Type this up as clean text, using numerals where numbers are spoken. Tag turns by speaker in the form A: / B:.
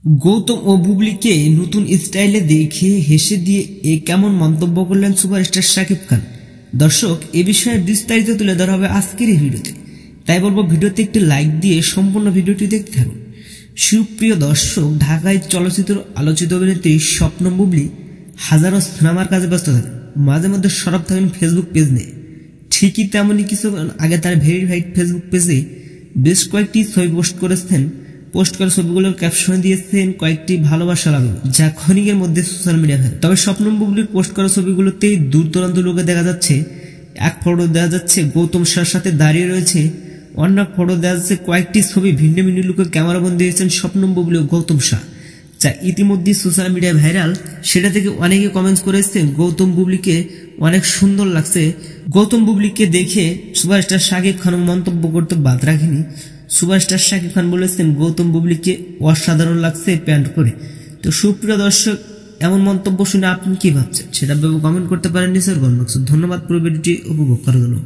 A: গৌতম ও বুবলিকে নতুন স্টাইলে দেখে হেসে দিয়ে কেমন মন্তব্য করলেন সুপারস্টার শাকিব খান। দর্শক, এ বিষয়ে বিস্তারিত তুলে ধরা হবে আজকের এই ভিডিওতে, তাই বলবো ভিডিওতে একটি লাইক দিয়ে সম্পূর্ণ ভিডিওটি দেখতে থাকুন। সুপ্রিয় দর্শক, ঢাকায় চলচ্চিত্র আলোচিত অভিনেত্রী স্বপ্নম বুবলি হাজারো সিনেমার কাজে ব্যস্ত থাকেন, মাঝে মধ্যে সরব থাকেন ফেসবুক পেজ নিয়ে। ঠিকই তেমনই কিছু আগে তার ভেরিফাইড ফেসবুক পেজে বেশ কয়েকটি ছবি পোস্ট করে ছবিগুলোর ক্যাপশনে দিয়েছেন কয়েকটি ভালোবাসা লাভ, যা ক্ষণিকের মধ্যে সোশ্যাল মিডিয়া হয়। তবে স্বপ্নম বুবলির পোস্ট করা ছবিগুলোতেই দূর দূরান্ত লোকে দেখা যাচ্ছে। এক ফটো দেখা যাচ্ছে গৌতম শাহর সাথে দাঁড়িয়ে রয়েছে, অন্য ফটো দেখা যাচ্ছে কয়েকটি ছবি ভিন্ন ভিন্ন লোকে ক্যামেরাবন্দি হয়েছেন স্বপ্নম বুবলি ও গৌতম শাহ, যা ইতিমধ্যে সোশ্যাল মিডিয়ায় ভাইরাল। সেটা থেকে অনেকে কমেন্টস করেছে গৌতম বুবলিকে অনেক সুন্দর লাগছে। গৌতম বুবলিকে দেখে সুপারস্টার শাকিব খান মন্তব্য করতে বাদ রাখেনি। সুপারস্টার শাকিব খান বলেছেন গৌতম বুবলিকে অসাধারণ লাগছে প্যান্ট করে। তো সুপ্রিয় দর্শক, এমন মন্তব্য শুনে আপনি কি ভাবছেন সেটা ভেবে কমেন্ট করতে পারেন নিচের কমেন্ট বক্সে। ধন্যবাদ পুরো ভিডিওটি উপভোগ করার জন্য।